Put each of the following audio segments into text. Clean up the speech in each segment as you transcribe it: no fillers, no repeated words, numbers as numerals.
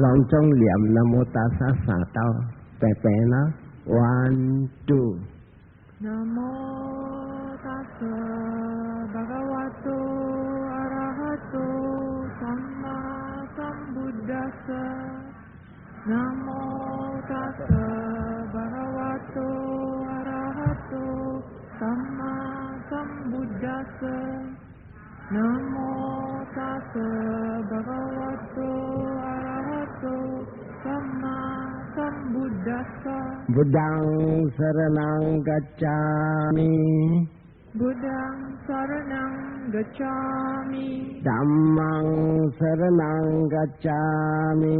ลองจ้องเหลี่ยมนะโมตัสสะสาเต้าแปลๆนะ one two นะโมตัสสะภะคะวะโตอะระหะโตสัมมาสัมพุทธัสสะนะโมตัสสะภะคะวะโตอะระหะโตสัมมาสัมพุทธัสสะนะโมตัสสะภะคะวะโตอะระหะโตสัมมาสัมพุทธัสสะบุดังสรณังกัจฉามิบุดังสรณังกัจฉามิธัมมังสรณังกัจฉามิ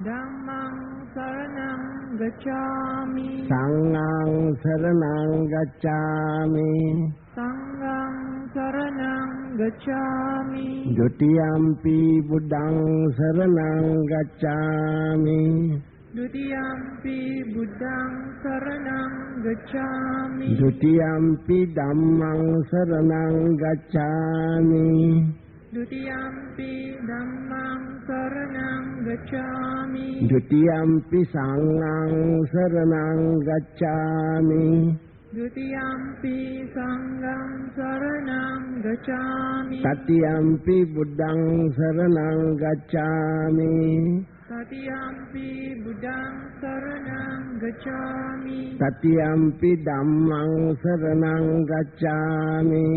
ธัมมังสรณังกัจฉามิสังฆังสรณังกัจฉามิสังฆังสรณังกัจฉามิดุติยัมปิบุดังสรณังกัจฉามิดุติยัมปิบุดังสรณังกัจฉามิดุติยัมปิธัมมังสรณังกัจฉามิดุติยัมปิธัมมังสรณังกัจฉามิดุติยัมปิสังฆังสรณังกัจฉามิดุติยัมปิสังฆังสรณังกัจฉามิตติยัมปิบุดังสรณังกัจฉามิตติยัมปิบุดังสรณังกัจฉามิตติยัมปิธัมมังสรณังกัจฉามิ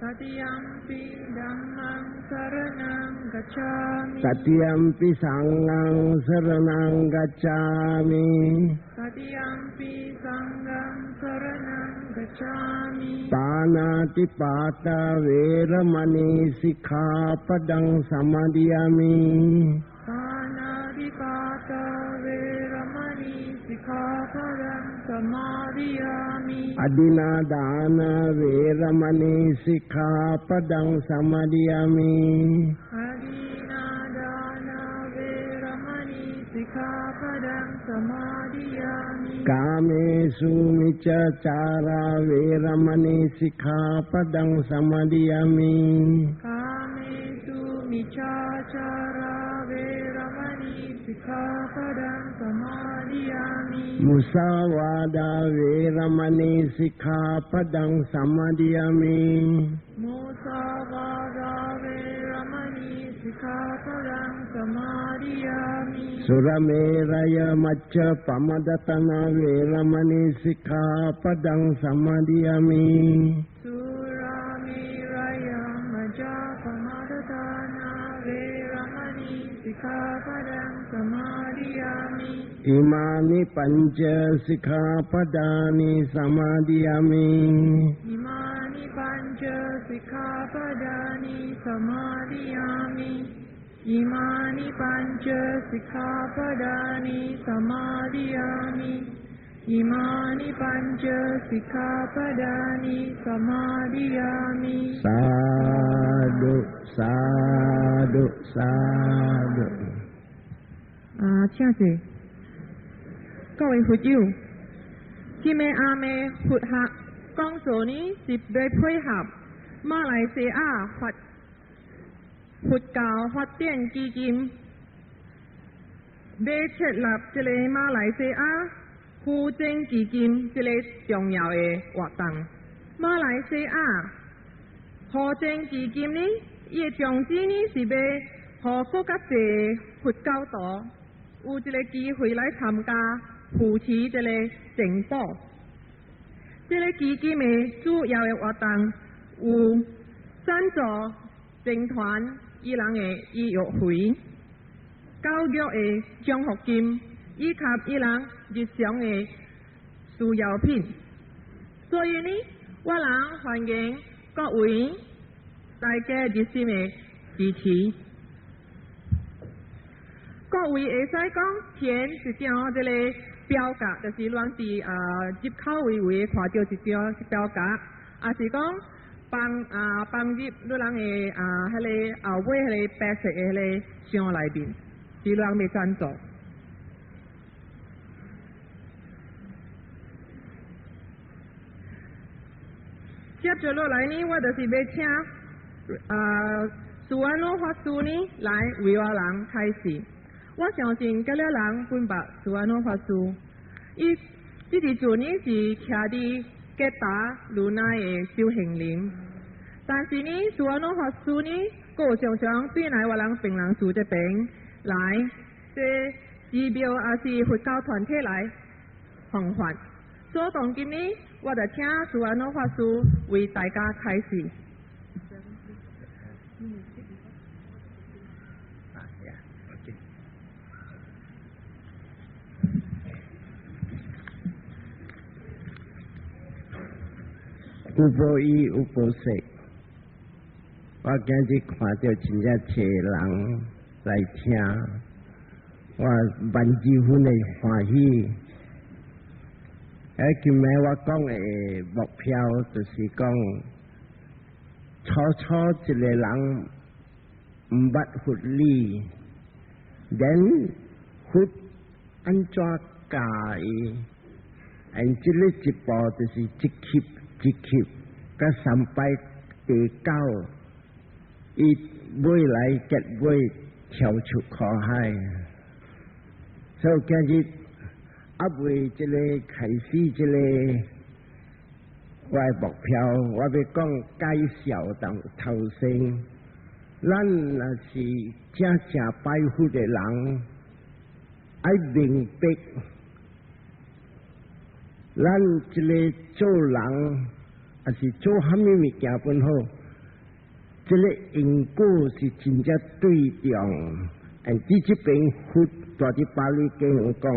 ตติยัมปิธัมมังสรณังกัจฉามิตติยัมปิสังฆังสรณังกัจฉามิตติยัมปิสังฆังสรณังกัจฉามิปานาติปาตาเวรมณีสิกขาปดังสมาธิยามิปานาติปาตาเวรมณีสิกขาปดังสมาธิยามิอดินาดานาเวรมณีสิกขาปดังสมาธิยามิอดินาดานาเวรมณีสิกขาปดังสมาธิยามิกาเมสุมิจฉาจาราเวรมณีสิกขาปดังสมาธิยามิกาเมสุมิจฉาจาราเวรมณีสิกขาปดังสมาธิยามิมุสาวาดาเวรมณีสิกขาปดังสมาธิยามิมุสาวาดาเวรมณีสิกขาปดังสมาธิยามิสุรเมรยมัจจปมดตนาเวรมณีสิกขาปดังสมาธิยามิสุรามิรยมัจจปมดตนาเวรมณีสิกขาปดังสมาธิยามิอิมานิปัญจสิกขาปดานิสมาธิยามิอิมานิปัญจสิกขาปดานิสมาธิยามิอิมานิปัญจสิกขาปดานิสมาธิยามิอิมานิปัญจสิกขาปดานิสมาธิยามิสาธุสาธุสาธุ请坐。各位佛友，今日阿妹佛学講座呢是要配合馬來西亞佛教發展基金，要設立這個馬來西亞扶正基金這個重要的活動。馬來西亞扶正基金呢，伊嘅宗旨呢是要讓更加多佛教徒有一個機會來參加扶持這個政府。這個基金的主要的活動有贊助政團伊人的醫藥費、教育的獎學金，以及伊人日常的需要品。所以呢，我人歡迎各位大家熱心的支持。各位會使講填一張這個表格，就是咱佇入口位看到一張表格，也是講放入咱人的迄個後尾迄個白色的迄個箱內面，是咱要贊助。接着落來呢，我就是要請蘇安羅法師呢來為我人開示。我相信甲了人分别是安怎法师，伊即伫旧年是徛伫吉达如奈的修行人，但是呢，是安怎法师呢，佫常常对来我人病人厝这边来，这寺庙也是佛教团体来弘法。所以当今呢，我就请是安怎法师为大家开示。有无依有无说，我今日看到真正侪人来听，我万几分的欢喜。今日我讲的目标就是讲，初一个人毋捌佛理，然佛安怎教伊？即个一步就是一級，甲三拜第9，伊尾来结尾跳出苦海。所以今日为这个开始这个我的目标，我要讲介绍头先，咱若是正拜佛的人，爱明白。咱这个做人，还是做虾米物件本好，这个因果是真正对重。伫这边佛大伫巴利经讲，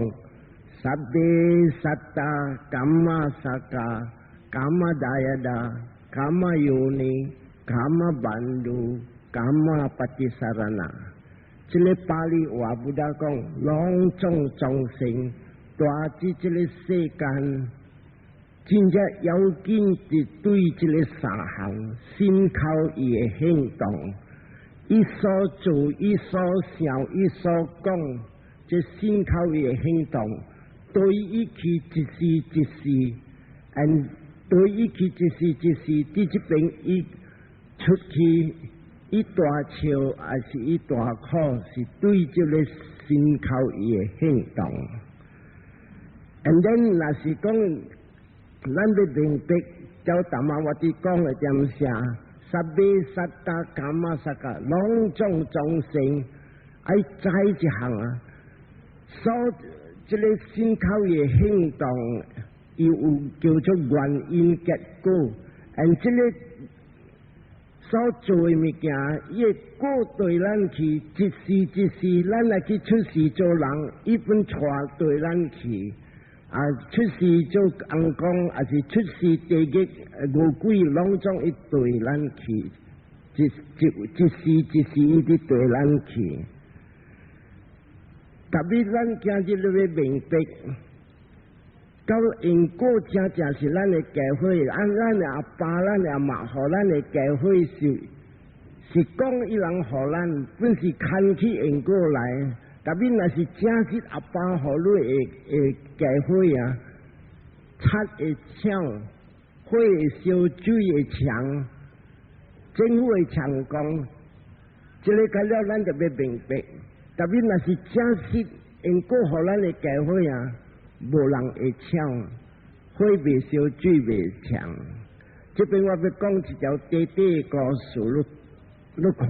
萨别萨达伽玛萨嘎伽玛达亚达伽玛尤尼伽玛班鲁伽玛巴蒂萨拉那。这个巴利话不达讲，朗众众生。大致这个世间，真正要紧是对这个三项，心靠伊的行动，伊所做、伊所想、伊所讲，这心靠伊的行动，对伊去一时一时，对伊去一时一时，伫这边伊出去，伊大笑还是伊大哭，是对这个心靠伊的行动。And then 若是讲，咱要明白，照达玛我哋讲嘅点啥，萨比萨达伽玛萨嘎，朗众众生，爱知一项啊。所这个心靠嘅行动，伊有叫做原因结果。And 这个所做嘅物件，伊果对咱去，一时一时，咱来去出世做人，伊本带对咱去。出世做翁公，还是出世地狱恶鬼，拢总一对咱去，一时一时伊伫对咱去。特别咱今日要明白，到因果正是咱的教会，咱的阿爸、咱的阿妈，互咱的教会是讲伊人互咱，本是牵起因果来。特别若是正式阿爸互你的教会啊，擦的枪，火的烧，水的墙，政府的强攻，这个干了咱就要明白。特别若是正式因果互咱的教会啊，无人会抢，火未烧，水未强。这边我要讲一条短短的故事，你看。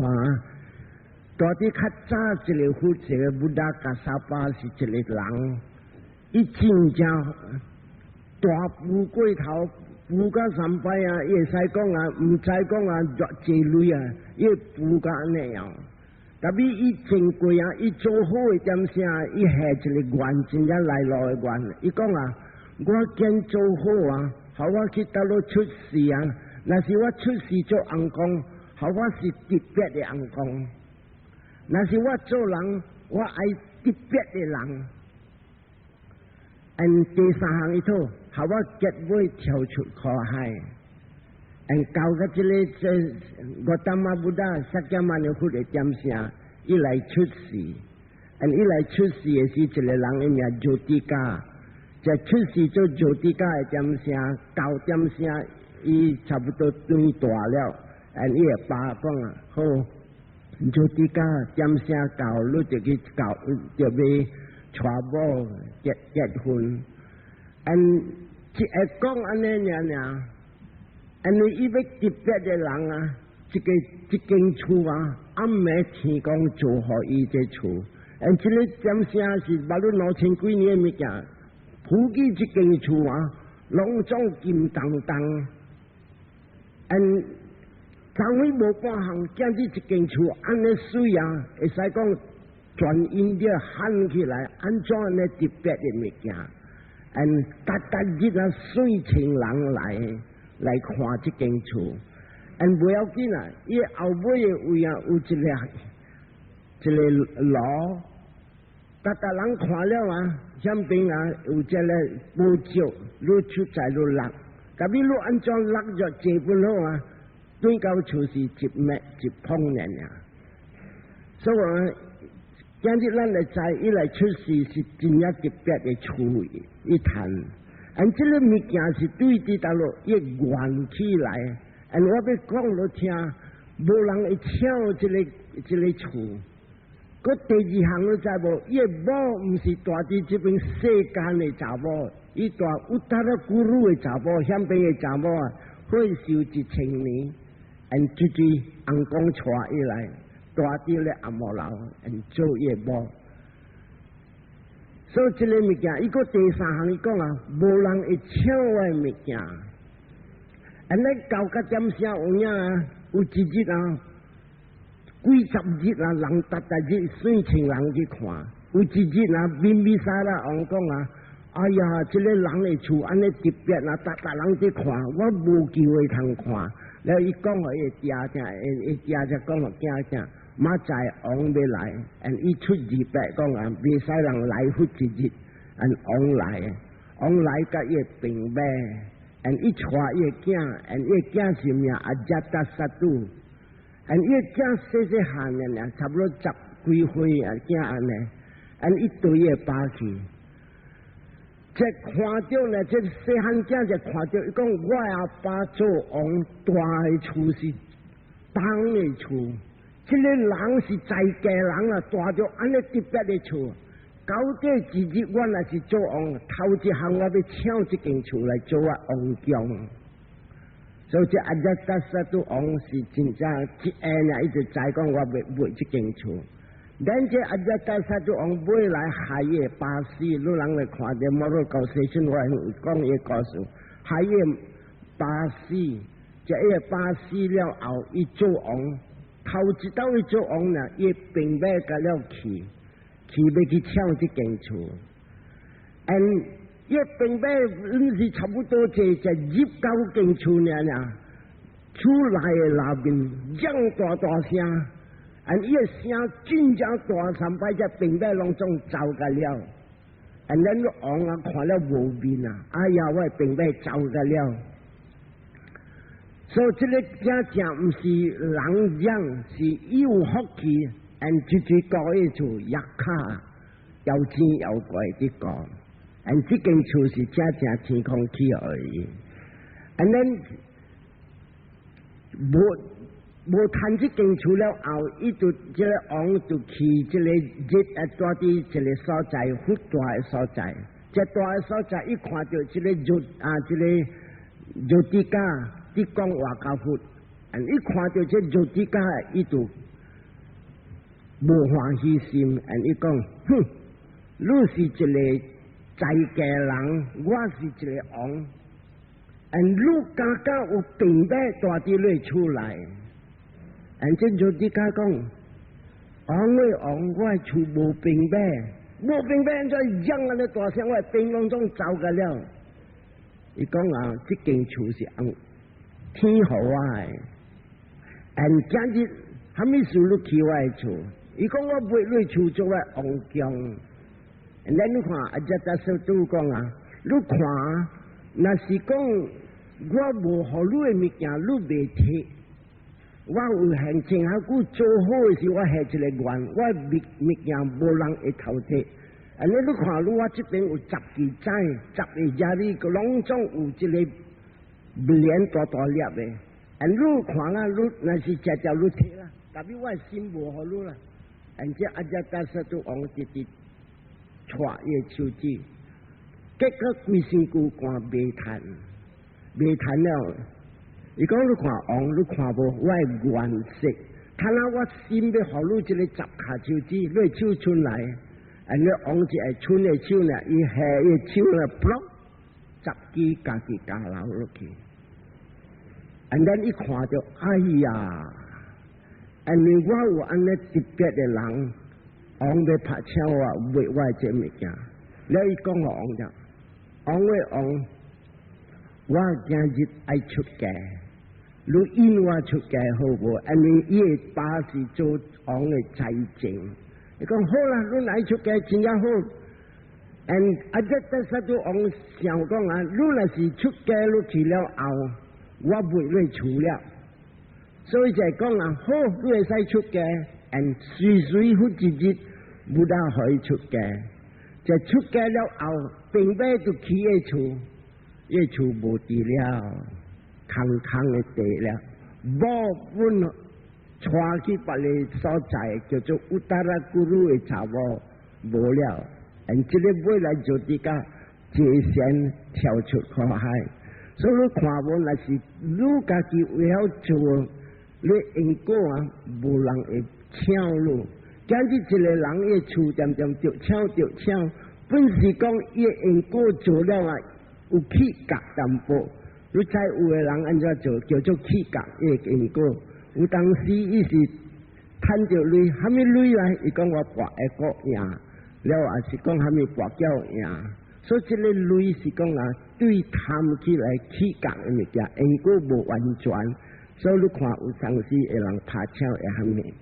大啲较早一个佛，一个布达加萨巴是一个人，伊真正大富过头，富到3摆啊！伊会使讲啊，唔知讲啊，偌济类啊，伊会富到安尼样。特别伊真贵啊，伊做好的点啥，伊下一个愿，真正来路的愿。伊讲啊，我见做好啊，好我去倒落出世啊。若是我出世做翁公，好我是特别的翁公。若是我做人，我爱特别的人。第三项伊套，互我结尾跳出苦海。教个这个我达玛布达释迦牟尼佛的点啥，伊来出世。伊来出世的是一个人的名조提嘎，在出世做조提嘎的点啥，教点啥，伊差不多长大了。伊的爸讲啊，好。做啲家尖聲教，你就去教，就俾傳播結婚。只係講安尼樣，安尼伊要特別嘅人啊，一間厝啊，暗暝天公做好伊隻厝。即個尖聲是把你2000幾年物件，普及一間厝啊，攏總金當當。常會無半項，建啲一間厝安尼水啊，會使講全印度喊起來，安怎安尼特別嘅物件？日啊，水情人來看這間厝，不要緊啊，伊後尾嘅位啊有一個路，人看了啊，上邊啊有這個寶石，你出在你落，咁你安怎落咗這本好啊？對到厝是1米1평嘅，所以話，今日咱嚟知，伊來出世是真正特別嘅厝一談。這個物件是對啲大陸一元起來，我要講你聽，無人會搶這個厝。個第二項你知無？伊某唔是大啲這邊世間嘅查某，伊大有達了古魯嘅查某，向邊嘅查某啊，會受1000年。最紅光帶以來，大啲咧阿摩樓，做嘢冇。所以這個物件，伊個第三項伊講啊，無人會搶嘅物件。你教個點聲有影啊，有一日啊，幾十日啊，人日水情人去看，有一日啊，咪沙啦，我講啊，哎呀，這個人嘅厝安尼特別啊，人去看，我無機會通看。然後伊講話伊爹就講話驚驚，馬仔王要來，伊出200講啊，未使人來復一日，王來甲伊平咩，伊帶伊囝，伊囝是名阿扎達薩杜，伊囝細漢嘅，差不多10幾歲啊囝安尼，伊對伊爸去。即看到呢，即細漢囝就看到，伊講我阿爸做王大嘅厝是當嘅厝，即個人是在家人啊，大咗安尼特別嘅厝。到底一日我若是做王，頭一項我要搶這間厝來做王強。所以這阿扎達薩杜王是真正一下呢，伊就知講我要買這間厝。咱這阿扎達薩杜王買來海耶巴西，你人來看到摩洛哥寫信我講伊故事，海耶巴西，這個巴西了後，伊做王，頭一道伊做王呢，伊並未甲了去要去搶這間厝，伊並未是差不多就29間厝呢，出來嘅那邊響大聲。伊個聲真正大三擺，只並未攏總走個了。咱王啊看了無面啊，哎呀，我並未走個了。所以這個真唔是人講，是有福氣，最高一處壓卡，有錢有貴啲講。這間厝是真天空起而已。無趁這間厝了後，伊就這個王就去這個日大啲這個所在，闊大嘅所在。這大嘅所在，伊看到這個這個肉地家，啲講話較闊。伊看到這肉地家，伊就無歡喜心。伊講，哼，你是一個在家人，我是一個王。你家家有並買大啲嚟出來。這肉地家講，王，我厝無並買，再嚷安尼大聲，我並攏總走個了。伊講啊，這間厝是天好啊！今日還沒收入去我嘅厝，伊講我買你厝做王強。你看阿扎達薩杜講啊，你看，若是講我無互你嘅物件，你袂摕。我有行情下久做好嘅時，我下一個願，我物件無人會偷摕。你看，我這邊有10幾仔，10個家裡個攏總有一個蓮大粒嘅。你看啦，你若是食你摕啦，特别我心无好路啦，而且阿只大师都往直直带伊手指，结果规身躯汗未弹，未弹了。伊讲你看王，你看无我的原色，看下我心要好路一个十下手指，你手出来，而你王一个春的手呢，伊下伊手呢，噗，十支家己家流落去。and then 一看到，哎呀！and 我有安尼特别的人，王要拍枪我为我这物件，了伊讲我王着，王为王，我今日爱出家，你引我出家好无？安尼伊会把是做王的财政，伊讲好啦，你来出家真也好。and 阿只得实做王想讲啊，你若是出家你去了后，我袂你除了。所以就係講啊，好，你會使出嘅，and 隨好自己冇得可以出嘅，就出嘅了後，並非就起嘅厝，呢厝冇地了，空嘅地了，冇本帶去別個所在叫做烏達拉古魯嘅茶窩冇了，and 這個未來就啲家界線跳出海海，所以你看無那是你家己為了做。你因果啊，无人会抢路。今日一个人嘅厝渐渐着抢，本是讲伊因果做了啊，有起格淡薄。你知有个人安怎做，叫做起格嘅因果。有当时伊是趁着累，虾米累啊？伊讲我博会国赢，了也是讲虾米博叫赢。所以这个累是讲啊，对贪起来起格嘅物件，因果无完全。所以你看有当时会人拍枪会虾米？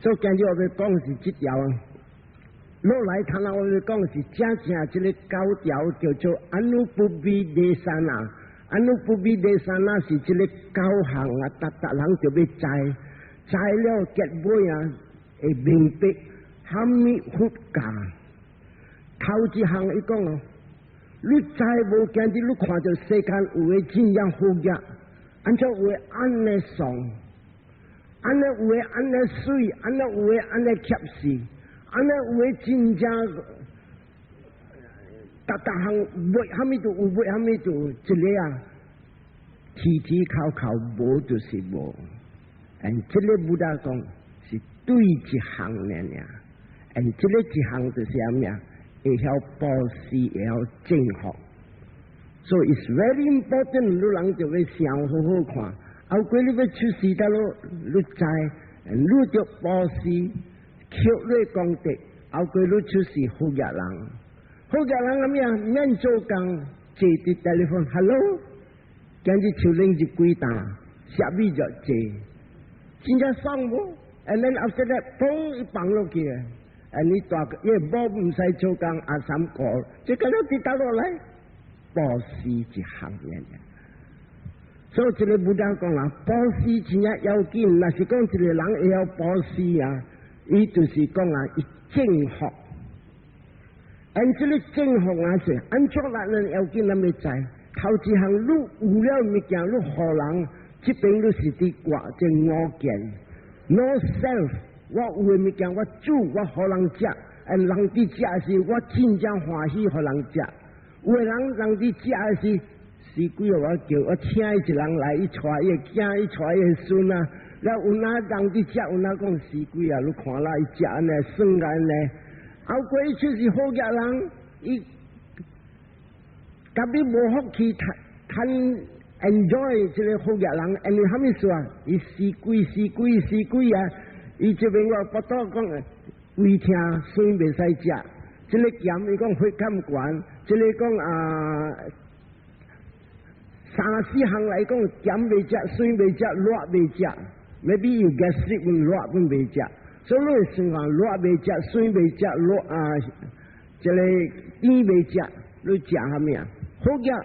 所以今日我要讲是这条，落来看下我要讲是正这个9条叫做安努布比地山啊，安努布比地山啊是这个9项啊，达人就要摘了结尾啊，会明白虾米佛教。头一项伊讲哦，你摘无今日你看到世间有诶真样好嘢。按照有诶安尼爽，安尼有诶安尼水，安尼有诶安尼吸视，安尼有诶真正，逐项为虾米就有，为虾米就一个啊，起考无就是无，这个不大讲是对一项的呢，这个一项就是啥物啊？会晓保持，会晓正学。So it's very important， 你人就要想好好看。后果你要出事得咯，你知，你着保持，确认功德。后果你出事好嘅人，好嘅人咁样免做工，接啲 telephone，hello， 今日潮領就幾大，下邊就接，真正爽喎。And then after that， 砰一放落去，and 你大個，因為冇唔使做工，阿三個，即係咁跌打落嚟。保持一項嘅，所以這個不但講啦，保持真係要緊。若是講一個人會曉保持啊，伊就是講啊，伊正學。按這個正學啊是，按做人要緊，咱要知。頭一項你有了物件，你互人，這邊你是啲掛即我見 ，no self， 我有嘅物件我煮，我互人食，人哋食是我真正歡喜互人食。有个人伫食是几个我叫我请一人来，伊带伊囝，伊带伊孙啊。了有哪人伫食，有哪讲几个啊？你看啦，伊食安尼，算安尼。后过伊就是好嘅人，伊特别无福气，趁 enjoy 这个好嘅人，安尼虾米说啊？伊死鬼啊！伊这边我不多讲，胃疼，孙袂使食。这个咸伊讲血感管。这个讲3、4项来讲，咸未食，水未食，热未食 ，maybe you get sick 热本未食，所以你算下热未食，水未食，这个甜未食，你食虾米啊？好嘅，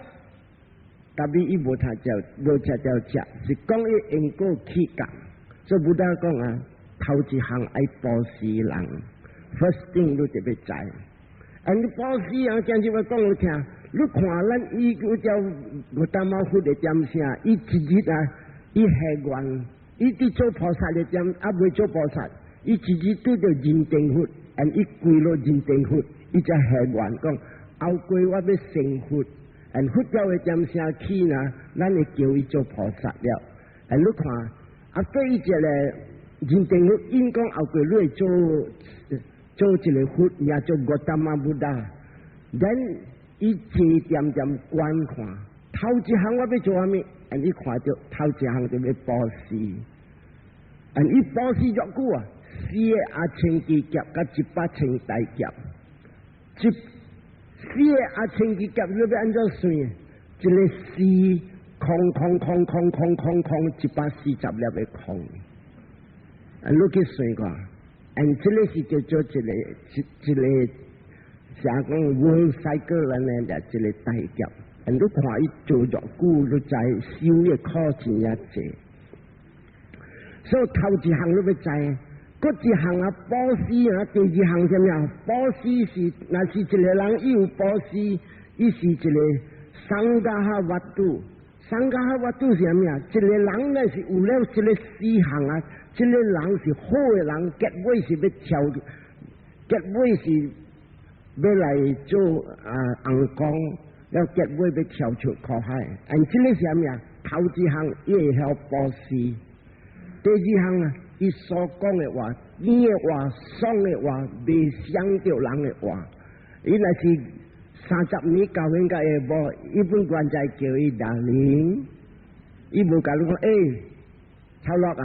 特别伊无他叫无食条食，是讲伊因果起格，所以不但讲啊，头一项爱保持人 ，first thing 你特别知。你保持啊，今日我讲你听，你看咱伊嗰条我大毛虎的点声，伊一日啊，伊下愿伊伫做菩萨嘅点，未做菩萨，伊自己对着认定佛，伊跪落认定佛，伊才下愿讲，后跪我要成佛，佛教嘅点声起呢，咱会叫伊做菩萨了。你看，对伊一个认定佛，因讲后跪你会做一个佛，也做ゴタマブダ，then伊一点点观看，头一项我要做啥物？伊看到头一项就要布施，伊布施足久啊，4个阿千支甲甲100千大甲，4个阿千支甲你要安怎算？一个4空140粒的空，你去算看，这个是叫做一个啥讲 world cycle 呢？就一个大甲。你看伊做咗久，你知收嘅课钱也济，所以头一项你要知，嗰一项啊布施啊，第二项什么啊？布施是那是一个人伊有布施，伊是一个桑加哈瓦度，桑加哈瓦度是啥物啊？一个人呢是有了一个4项啊，这个人是好嘅人，结尾是要跳，结尾是要来做红光。要结尾要跳出苦海，这个是啥物啊？头一项伊会晓布施，第二项啊，伊所讲的话，甜的话、爽的话，未伤着人的话，伊若是30年教训甲下无，一般官才叫伊达灵，伊无甲你讲抄落啊，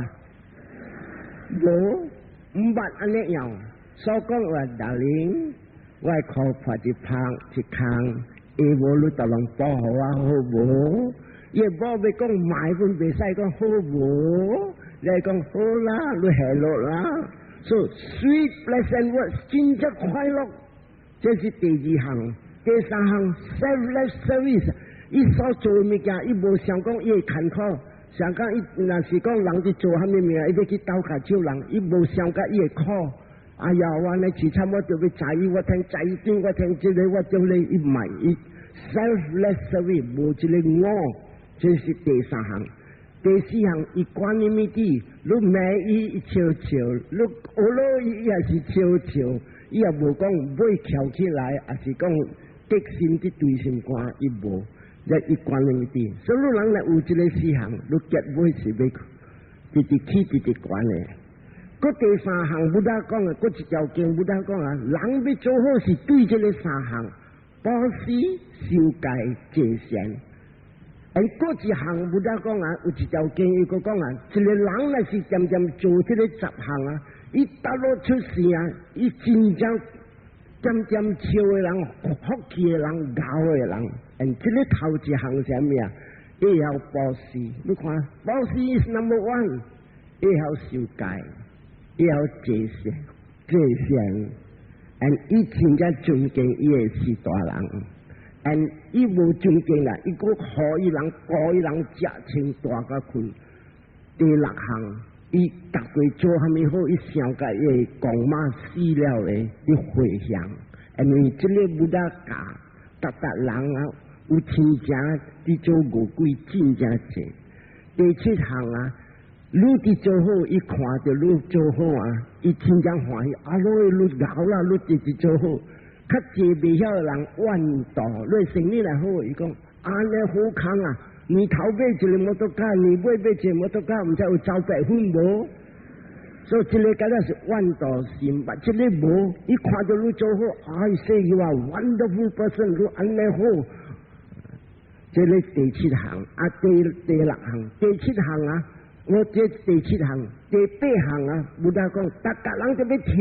无毋捌安尼样，所讲话达灵，我靠拍一空。无你就能保好啊，好无？伊无要讲买份袂使讲好无？你讲好啦，你下落啦。So sweet pleasant words， 真正快乐，这是第二项。第三项 selfless service， 伊所做的物件，伊无想讲伊会坎坷，想讲伊若是讲人伫做啥物物，伊要去斗下手人，伊无想讲伊会苦。哎呀，我呢时差我就要在意，我听在意端，我听这个，我就你伊唔系伊 selfless service， 无一个我，这是第三项。第四项，伊管你咪啲，你骂伊笑笑，你学咯伊也是笑笑，伊也无讲尾翘起来，也是讲激心啲对心肝，伊无，伊管你咪啲。所以人来有一个四项，你结尾是要直直起直直管的。嗰第三项不得讲啊，嗰一条经不得讲啊，人要做好是对这个三项，布施、修戒、戒善。嗰一项不得讲啊，有一条经伊个讲啊，一个人若是渐渐做这个10项啊，伊达落出世啊，伊真正渐渐超的人、福气的人、高的人，这个头一项是啥物啊？伊要布施，你看布施 is number one， 伊要修戒。伊要戒善，伊真正尊敬伊的是大人，伊无尊敬啦，伊个可以人、故意人食清大个困。第6项，伊逐个做虾米好，伊想甲伊的公妈死了的，伊回向，因为这个不得教，人啊有亲情，伫做五鬼真正济。第7项啊。你伫做好，伊看着你做好啊，伊真正欢喜。啊，你搞啦，你直直做好。较济未晓的人怨道，你生意来好，伊讲安尼好康啊！年头买一个摩托车，年尾买一个摩托车，毋知有招8分无？所以这个梗是怨道心吧，这个无。伊看着你做好，哎，say you are wonderful person， 你安尼好。这个第7项啊，第6项，第7项啊。我这第7项、第8项啊，不得讲，大家人就要听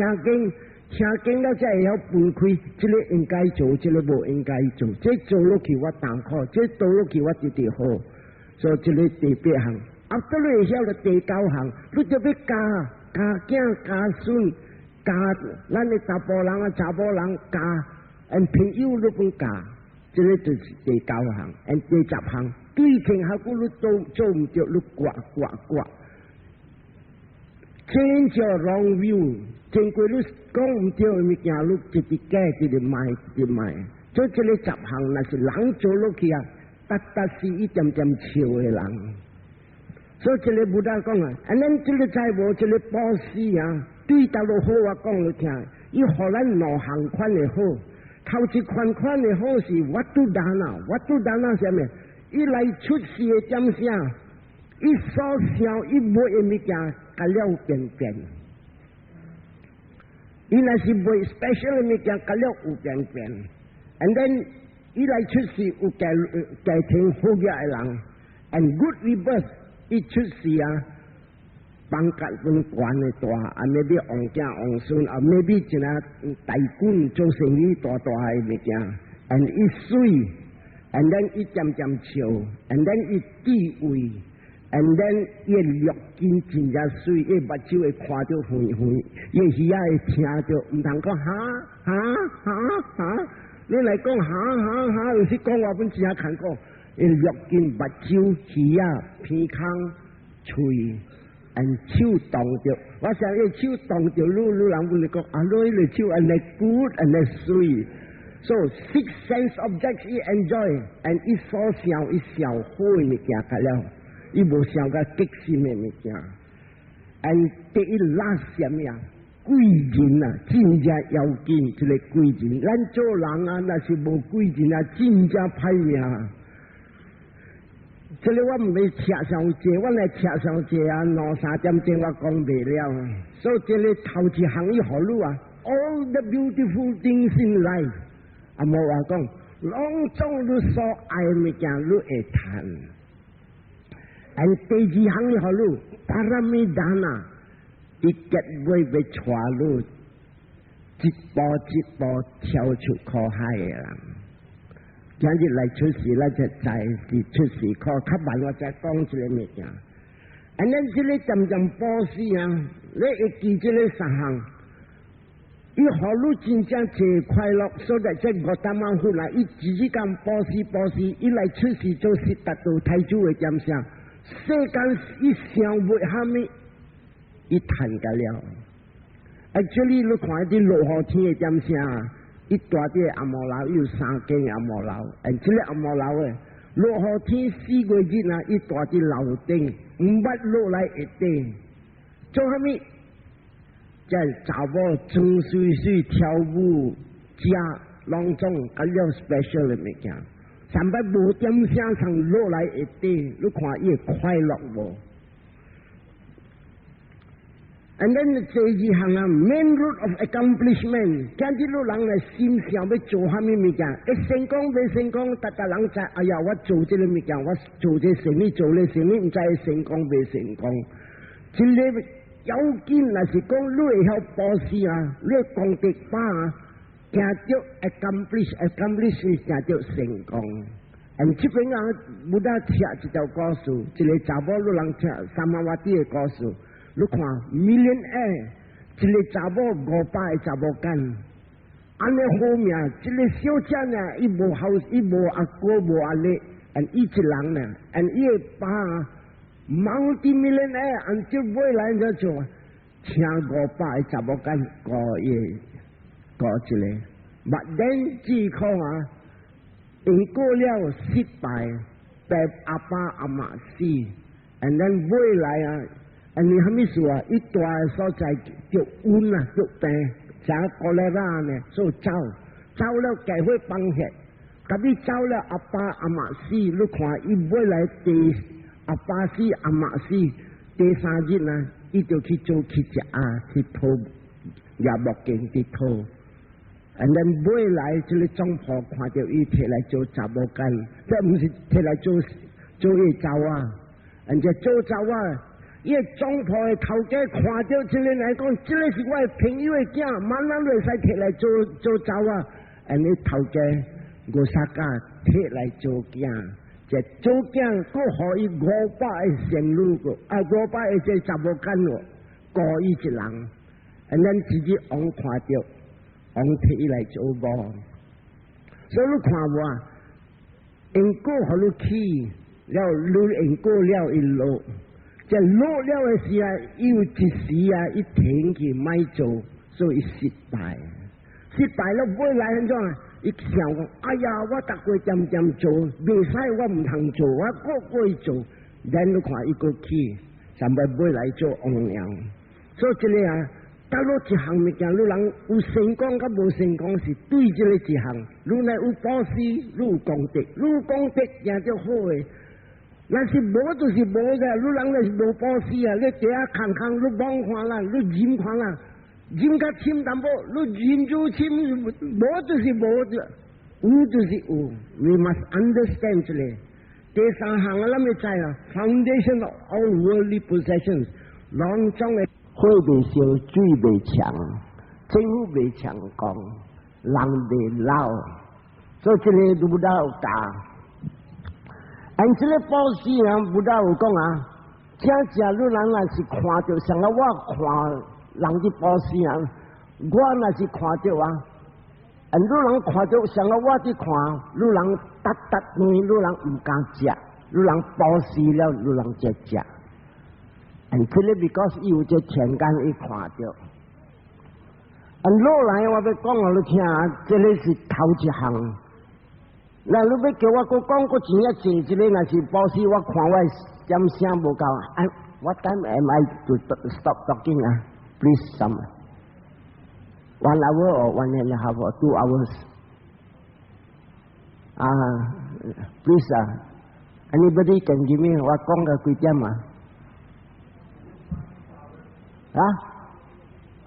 经了才会晓分开，这个应该做，这个无应该做，这做落去我担苦，这做落去我直直好，所以这个第8项，你会晓得第9项，你就要教囝教孙教咱的查甫人啊查某人教，朋友你不教，这个就是第9项，第10项。对情下古你做唔着，你刮。change your wrong view， 经过你讲唔着嘅物件，你直直改，直直卖。所以这个10项，那是人做落去啊，是一点点笑嘅人。所以这个不大讲啊，咱这个在无这个波斯啊，对到落好我讲你听，伊互咱两项款的好，头一款的好是我都打那什么？伊来出世的点啥？伊所想伊买的物件，甲了变。伊若是买 special 的物件，甲了有变。And then 伊来出世有家庭好嘅人 ，and good rebirth。伊出世啊，邦格分管的大，啊，maybe 王囝王孙，啊，maybe 一个大官做生意大的物件 ，and 伊水 ，and then 伊渐笑 ，and then 伊地位 ，and then 伊六根真正水，伊目睭会看到远，伊耳仔会听到，唔通讲哈，你来讲哈，有时讲我本真看过。伊六根目睭、耳仔、鼻孔、嘴，手动着。我想伊手动着，女人会讲啊，你个手安尼 good 安尼水。So 6 sense objects 伊 enjoy， and 伊所想伊笑好的物件甲了，伊无想个激心的物件。and 第一 last 什么呀？贵人啊，真正要紧，一个贵人。咱做人啊，若是无贵人啊，真正歹命。这里我唔要扯上济，我来扯上济啊，2-3点钟我讲袂了。所以这里头一项伊好路啊 ，all the beautiful things in life， 啊无话讲，拢总你所爱物件你会谈。and 第二项伊好路，巴拉米达那，伊结尾要带路，一步跳出苦海的人。今日来出事，咱就在是出事，靠较慢我再讲一个物件。咱这个渐波斯啊，你会记这个3项，伊何路真正最快乐，所以这5万户来，伊自己讲波斯，伊来出事就是达到太子的点上，世间伊想不虾米，伊谈个了。actually 你看啲落雨天的点上。伊大啲阿摩楼有3间阿摩楼，即个阿摩楼诶，落雨天4月日啊，伊大啲楼顶唔捌落来一顶，做虾米？即系查某装水跳舞、食隆重，咁了 special 嘅物件。3捌无点声上落来一顶，你看伊会快乐无？ and then 第2项啊 ，main root of accomplishment， 今日路人嚟心想要做虾米物件，一成功未成功，大家人知，哎呀，我做这个物件，我做这生意，做这生意，唔知成功未成功。这个要紧，若是讲你会晓保持啊，你功德把啊，行到 accomplish 是行到成功。and 这边啊，冇得听一条故事，一个查某路人听3万瓦啲嘅故事。 你看，millionaire 一个查某500个查某间，安尼好命，一个小姐呢，伊无后，伊无阿哥无阿弟，伊一人呢，伊会把multi-millionaire， 就未来就做，请500个查某间过一个，但只可啊，经过了失败，被阿爸阿妈死 ，and then 未来啊。 你虾米事啊？一大所在叫瘟啊，叫病，像过来啦呢，所以走了计会放血，咁你走了阿爸阿妈死，你看伊未来第阿爸死阿妈死，第3日呢，伊就去做去食啊，去偷也目镜去偷，and then 未来这个总婆看到伊摕来做查某间，这唔是摕来做伊走啊，人家做走啊。 伊个总婆的头家看到这个来讲，这个是我的朋友的囝，满人都会使摕来做走啊！安尼头家50家摕来做囝，这做囝佫互伊500个剩女个，500个这查某间咯，雇伊一人，咱自己王看到，王摕伊来做某，所以你看无啊？因果互你起了，你因果了伊落。 这落了的时啊，有一时啊，伊停去买做，所以失败。失败了，未来安怎？伊想讲，哎呀，我逐个渐做，袂使我唔通做，我个去做，咱你看伊个去，上尾买来做王娘，所以这个啊，到落一项物件，你人有成功甲无成功是对这个一项，你若有保持，你有功德，你有功德行着好诶。若是无就是无个，你人若是无保持啊，你地下空空，你望看啦，你忍看啦，忍较深淡薄，你忍住深，无就是无的，有就是有。We must understand 这个。第三项咱要知啊 ，foundation of all worldly possessions， 囊中的火未烧，水未强，政府未强讲，人未老，所以这个不大有教。按这个保持啊，不大有讲啊，正正你人若是看到，像我看人的保持啊，我若是看到啊。你人看到像我伫看，你人搭东西，你人唔敢食，你人保持了，你人才食。And 这个 because 伊有这天干伊看到。落来我要讲互你听，这个是头一项。那你要叫我讲个钱要济，这个若是保持，我看我点声无够。What time am I to stop talking 啊 ？Please some. 1 hour or 1.5 or 2 hours. Please, anybody can give me 我讲个几点啊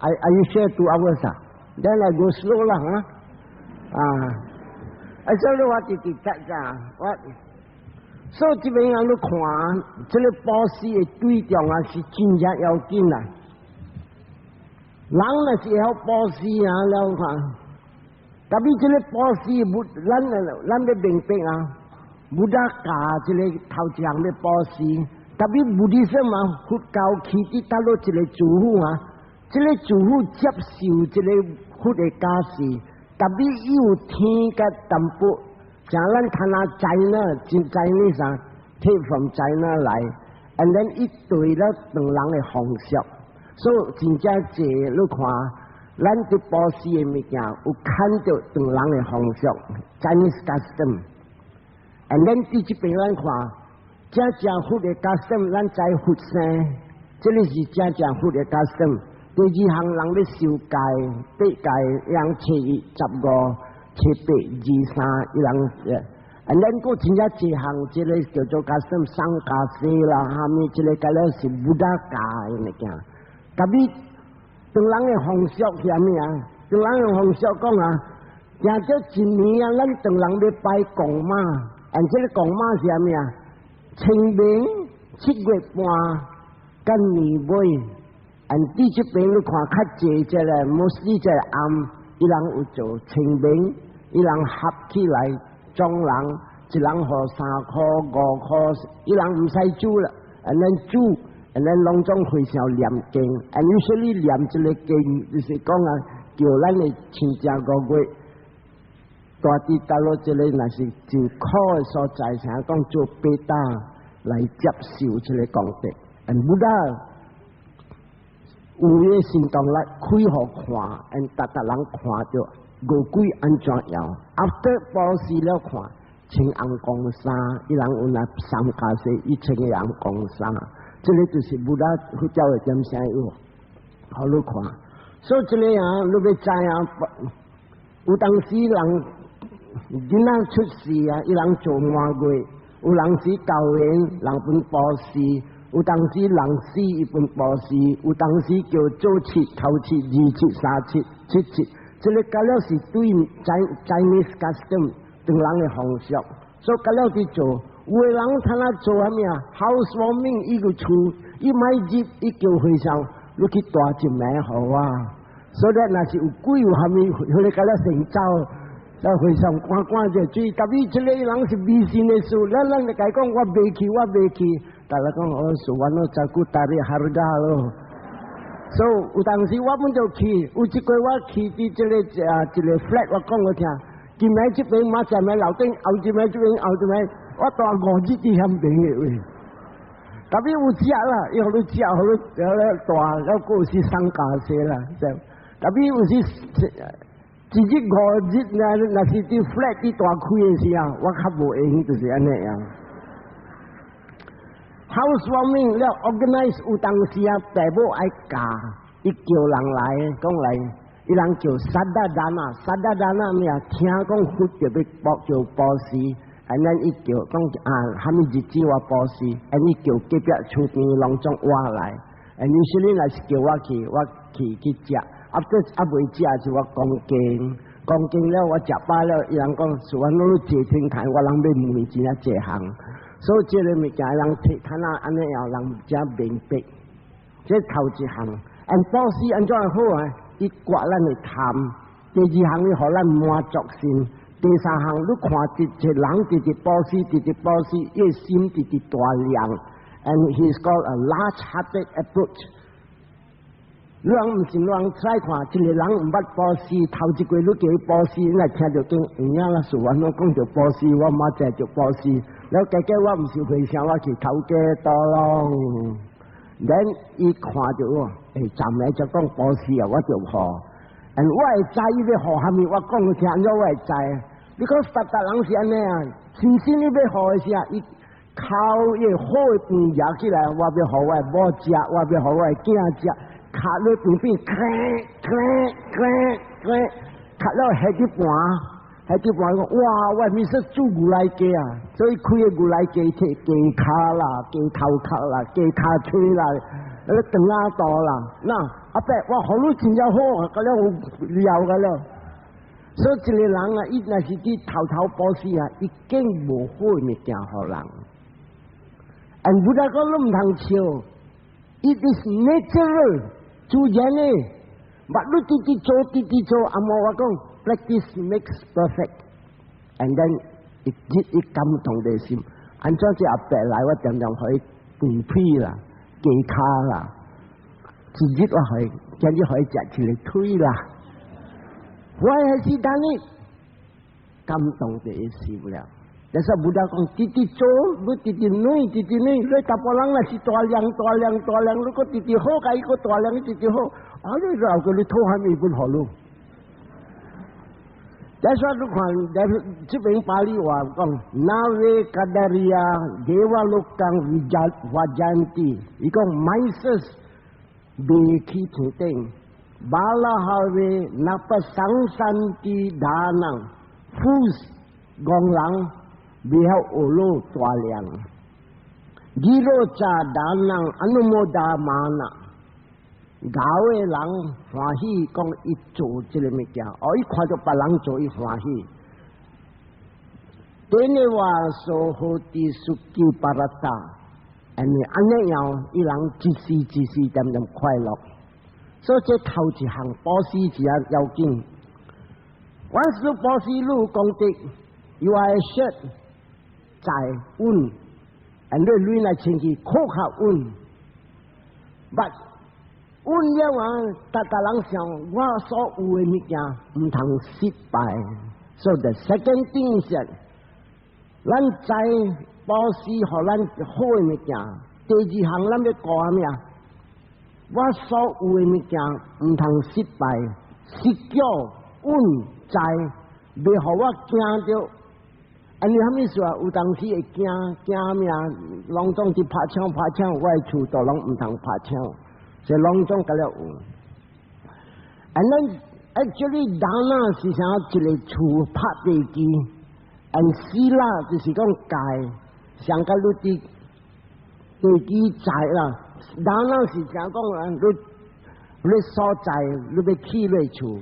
？Are you sure 2 hours 啊 ？Then I go slow 啦所以我直我，所以这边啊，你看，这个保持的对象啊是真正要紧啦。人若是晓保持啊，了看，但比这个保持咱要明白啊，不得教这个头一项要保持，但比目的什么？佛教起的达到一个主妇啊，这个主妇接受这个佛的教示，但比有天甲淡薄，像咱看那在那，真在那啥，take from 在那来 ，and then 一对了两人的方式。所以真正济，你看，咱伫保持的物件有看到两人的风俗 ，Chinese custom。and then 伫这边咱看，正佛的 custom， 咱知佛生，这里是正佛的 custom。第二项人咧受戒，八戒人初一、15、初八、23，伊人and then 个真正济项，这个叫做 custom 上加西啦，下面这个个了是不大教的物件。特别两人的风俗是啥物啊？两人的风俗讲啊，行咗一年啊，咱两人要拜公妈，而且个公妈是啥物啊？清明、7月半、跟年尾，而伫这边你看较济只个，冇死只暗，伊人有做清明，伊人合起来，众人一人互3块、5块，伊人唔使煮啦，而咱煮。and then 拢总会上念经 ，and usually 念这个经就是讲啊，叫咱的亲家5月，大地大陆这个若是就靠的所在，像讲做八大来接受这个功德 ，and 不但有的行动来开互看 ，and 大人看到五鬼安怎样 ，after 保持了看，穿红光衫，伊人有那3加4，伊穿个红光衫。这个就是不大佛教的点声哟，好你看。所以这个啊，你要知啊，有当时人囡仔出世啊，伊人做满月；有当时教员人分保持；有当时人死伊分保持；有当时叫早七、头七、2七、3七、7七。这个加了是对 Chinese custom 两人的风俗，所以加了去做。有个人他那做啥物啊 ？housewarming 伊个厝，伊买入伊叫会上，你去大一名好啊。所以若是有鬼有啥物，佢哋甲咱成走，在会上赶者水。特别这个人是迷信的事，咱就甲讲我袂去，我袂去。大家讲哦，是我照顾大家哈家咯。所以有当时我们就去，有一个我去伫这个一个 flat， 我讲我听，今暝这边马上买楼顶，后一暝这边后一暝。我大5日伫遐边个喂，特别有食啦，以后你食，好你大了过是3加4啦，特别有时1日5日若是伫 flat 伫大开的时候，我较无闲，就是安尼样。housewarming 了 organize 有当时啊，爸母爱教，伊叫人来讲来，伊人叫萨达达纳，萨达达纳咩啊？听讲佛就要报叫波斯，安尼伊叫讲啊，哈咪日子我波斯，安尼叫隔壁厝边隆重挖来，安尼是你来是叫我去食，啊未食就我讲经了，我食饱了，伊人讲是我努力坐天台，我人要问真啊这项。所以这个物件人睇看啊，安尼样人真明白。这头一项，按波斯安怎好啊？伊刮咱的贪。第二项伊互咱满足心。第三项你看一人直直波斯，伊心直直大量。And he's got a large-hearted approach。你人唔是人再看，一个人唔捌波斯，头一季你叫伊波斯，你来听着讲，影啦，是我讲着波斯，我马在着波斯。แล้วแกว่า唔是回想我去偷嘅多咯，然伊看着我，站嚟就讲波斯啊，我就学，我会知伊要学虾米，我讲听咗我会知，你讲实在人是安尼啊，先先你要学嘅时啊，伊靠伊好嘅饭夹起来，我要学我嘅某食，我要学我嘅囝食，卡你旁边卡了下啲盘。喺啲話講，哇！喂，咪識煮牛奶雞啊，所以開個牛奶雞摕雞卡啦、雞頭殼啦、雞卡吹啦，嗰啲更加多啦。嗱，阿伯，哇，好多錢就好啊，咁樣好料㗎啦。所以一個人啊，伊若是啲頭波斯啊，已經無好物件互人。And 唔得講都唔通笑 ，it is natural 自然嘅，乜都啲做，阿媽話講。Practice makes perfect, and then 一感動的心，按照這阿伯來，我點可以斷批啦、記卡啦，自己我可以，將啲可以食起嚟推啦。我係是但你感動的心了。但是不得講弟做，你弟女，你大波人啦是大量，如果弟好，介一個大量弟好，啊你就後個你拖下面本好路。That's what you call. 这边巴利话讲，Nave Kadaria Devalokang Vajanti。伊讲 Myses Beki Tuting Balahave Napa Sangsanti Danang Fus Gonglang Bihau Olo Tualiang Giro Cha Danang Anumoda Mana。搞嘅人歡喜講伊做這個物件，伊看到別人做伊歡喜。對你話所好啲สุกี้ปารัตตา，安尼樣伊人一時點快樂。所以這頭一項波斯是要緊。Once you 波斯路講的 ，you are a shirt 在運，and 你亂來穿去酷下運 ，but運了啊，大人想我所有嘅物件唔通失敗。So the second thing is， 咱知波斯互咱好嘅物件。第二項咱要講咩啊？我所有嘅物件唔通失敗，失腳運在，袂互我驚到。你蝦米說有當時會驚咩啊？攏總是拍槍，我嘅厝都攏唔通拍槍。所以攏總咁了有。And then actually Dana 是想一個厝拍地基 ，and Sila 就是講蓋，上個你啲地基在啦。Dana 是想講你所在你要起你厝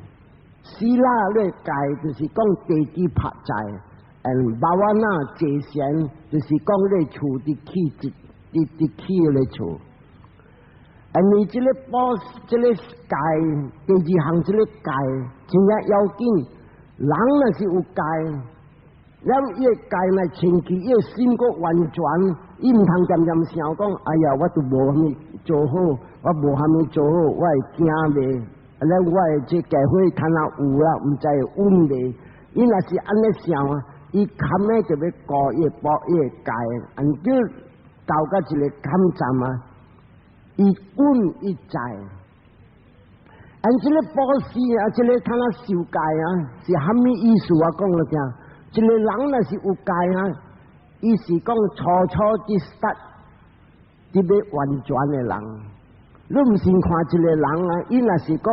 ，Sila 你蓋就是講地基拍在 ，and Bawana 界線就是講你厝啲起你厝。你這個波斯，這個界，第二項這個界，真係要緊。人若是有界，咱伊個界呢，前期伊個心個完全，伊唔通漸漸想講，哎呀，我都無蝦米做好，我無蝦米做好，我會驚咧。我會這教會看下有啦，唔知穩咧。伊若是安尼想啊，伊冚咧就要過伊個界，就到個一個坎站啊。伊穩伊在，這個波斯啊，這個睇下受戒啊，是蝦米意思啊？講了聽，這個人若是有戒啊，伊是講初之失，特别完全的人，你唔是看一个人啊，伊若是讲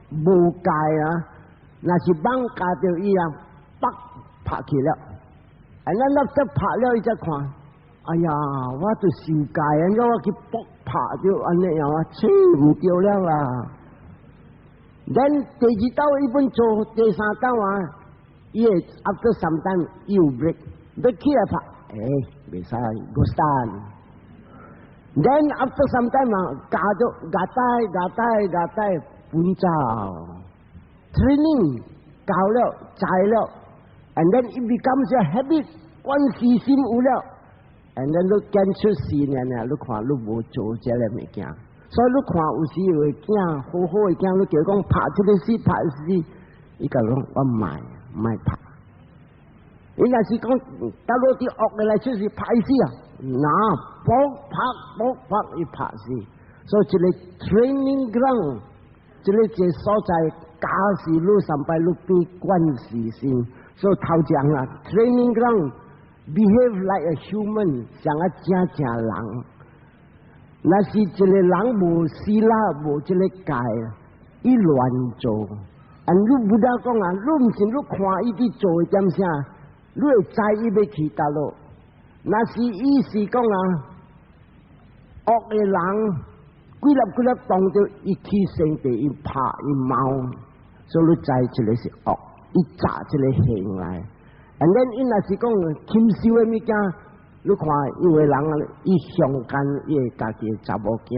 无戒啊，若是绑架着伊啊，拍去了，咱那只拍了伊才看，哎呀，我就受戒啊，我去拍着安尼样啊，切唔对了啦。咱第二道伊本做，第三道啊，伊会 after some time 伊有 break， 起来拍，袂使 go stand。Then after some time 啊，加低本走 training 教了栽了 ，and then it becomes a habit， 惯习性有了 ，and then 你坚出4年啊，你看你无做这个物件，所以你看有时有个囝，好的囝，你叫讲拍这个事，拍事，伊甲讲我唔拍。伊若是讲到落啲恶嘅来出是拍死啊，嗱搏拍伊拍死，所以一个 training ground， 一个所在假是路上拜路边关系性，所以头讲啊 training ground behave like a human， 像啊正人，那是一个人无思啦，无这个戒，伊乱做，你不得讲啊，你唔是你看伊去做一点啥？你会知伊要去倒落，那是意思讲啊，恶嘅人几粒当着伊起生地，伊拍伊猫，所以你知一个是恶，伊炸一个行来。and then 伊若是讲禽兽嘅物件，你看有个人啊，伊相干伊会家己查某囝，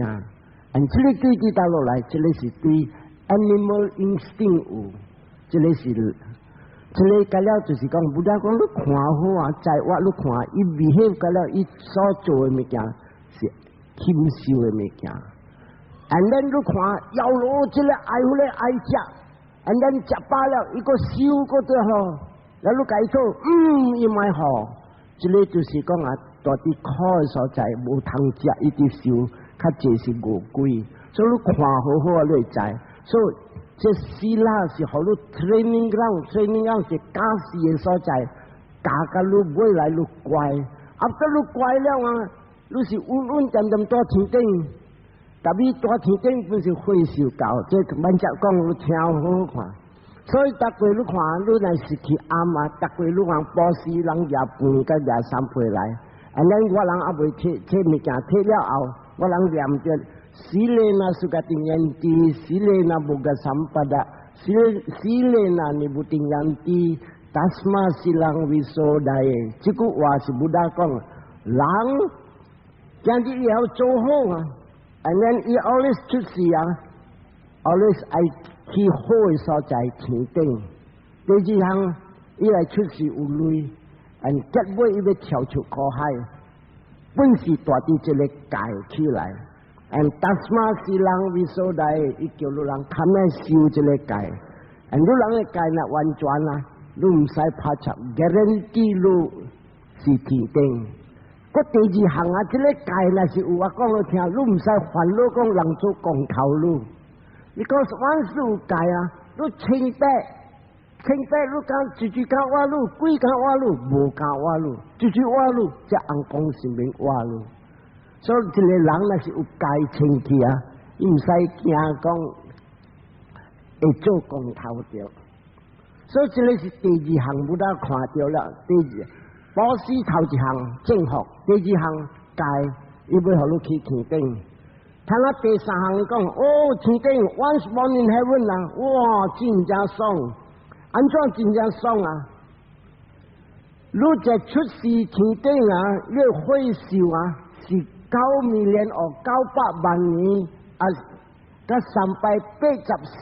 这个对对倒落来，这个是对 animal instinct 有，这个是。这个解了就是讲，不但讲你看好啊，在我你看，伊 behave 解了，伊所做的物件是禽兽的物件。and then 你看，要攞这个爱好咧爱食 ，and then 食饱了，伊个烧个最好，然后解做，伊咪好。这个就是讲啊，大啲烤的所在，无通食伊啲烧，较济是饿鬼，所以你看好啊，你会知，所以。这希腊是好多 training ground 是假事的所在，假你未来你乖，after 你乖了啊，你是稳淡大天顶，特别大天顶不是会受教，这慢只讲你听好看，所以逐个你看，你若是去暗啊，逐个你讲波斯人也半甲也3倍来，我人也未摕物件摕了后，我人念着。Silena suka tingyanti, silena boga sampada, silena nibuting yanti, tasma silang wisodaye. Ciku wa si Buddha kong, lang, jadi ia coho and then he always choose always I ki hoi so jai ting ting. Deji hang, ia choose ului, and cat boy ibe chao chu ko hai, pun si tua ti jele kai ki lai. and tasma silang wisodai ikyo lulang kame siu jele kai and lulang kai na wan chuana lum sai phacha guarantee lu si thi teng ko te ji hanga jele kai na si uwa kong lo thia lum sai hwan lo kong lang chu kong thau lu because once lu kai lu ching pe lu kan chi ka wa lu kui ka wa lu bo ka wa lu chi wa lu ja ang kong sim bing wa lu所以一个人若是有戒清气伊唔使惊讲会做光头着。所以这个是第二项，不大看到了。第二，保险头一项正学，第二项戒，伊要互你去天顶。睇下第三项讲，天顶 once born in heaven 哇，真正爽，安怎真正爽啊？你这出世天顶你会受是。9 million or 900万年sampai 84嘅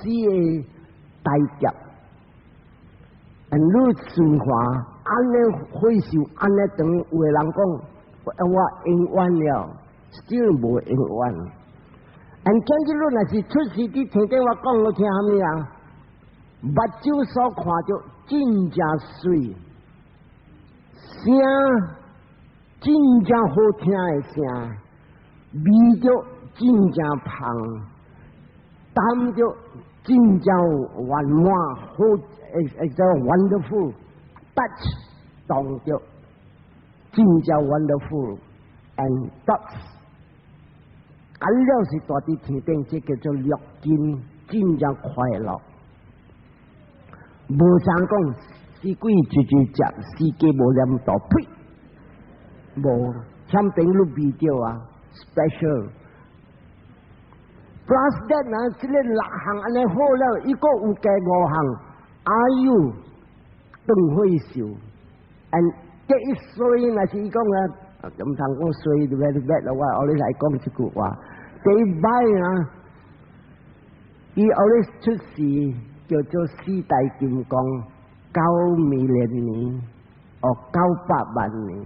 大劫，你算话安尼会受安尼等有个人讲，我永远了 ，still 无永远。真正你若是出世啲天顶，我讲你听虾米目睭所看到真正水，声。真正好听的声，味着真正香，啖着真正圆满，好wonderful touch 当着真正 wonderful and thoughts 干了是大伫天顶，这叫做乐见，真正快乐。无常讲死鬼追食，世界无念头，呸！无欠顶录味道啊 ，special。plus that 啊，这个6项安尼好了，伊个有加5项，are you 邓慧秀 ，and 这一衰那是伊讲啊。咁通讲衰就 very bad 啦，我哋嚟講一句話，第一擺啊，伊我哋出世叫做4大金剛9米年，哦900萬年，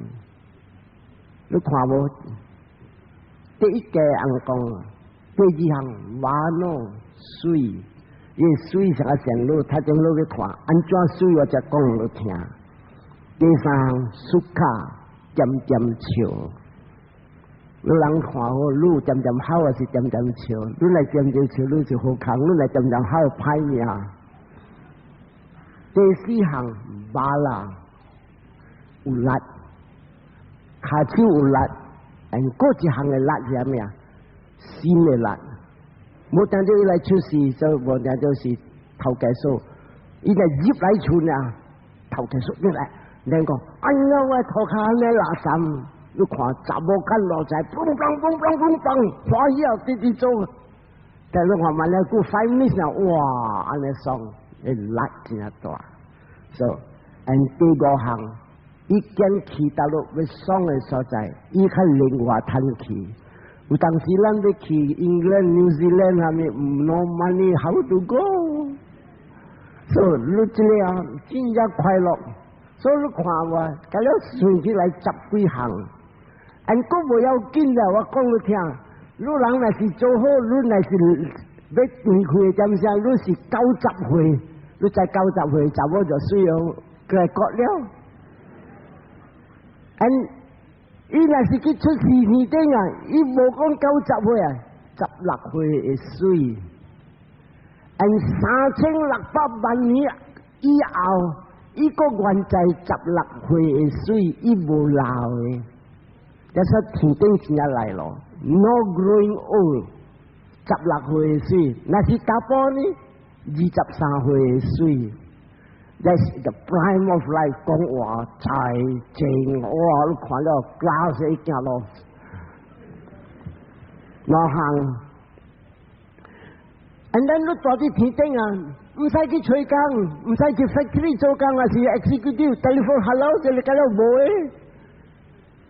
你看無？第一個人講，第二項瓦諾水，因水成個上路，他正路去看，安怎水我才講你聽。第三項蘇卡。漸漸潮，你人看好，你漸漸好還是漸漸潮？你嚟漸漸潮，你就好康；你嚟漸漸好，歹命。第4項巴拉有力，下手有力，嗰一項嘅力係咩啊？心嘅力。冇等到伊嚟出事，就冇等到是頭家數，伊嚟入嚟厝啊，頭家數你嚟。人講：哎呀，我頭殼安尼垃圾，你看查某間落仔，砰砰砰砰砰砰，歡喜啊，直直做。但係你看慢嚟過5 minutes，哇，安尼爽，你力真大。So， 第5項，伊見去大陸要爽嘅所在，伊較另外攤去。有當時咱要去 England、New Zealand 下面唔 know money how to go。So， 你這個啊，真正快樂。所以你看我，咁樣算起來10幾項，個無要緊啦。我講你聽，你人若是做好，你若是要離開點聲，你是90歲，你才90歲，查某就需要佢嚟割了。伊若是去出事天頂啊，伊無講90歲啊，16歲會水，3600萬年以後。伊個原在16歲嘅水，伊無老嘅，但係天頂先嚟咯。No growing old， 16歲嘅水，那是大波呢23歲嘅水。That's the prime of life， 講話才正，哇！你看到 glass 一件咯，那行。And then 你坐啲天頂啊！唔使去催工，唔使去 factory 做工，還是 executive telephone hello， 就你咁樣冇嘅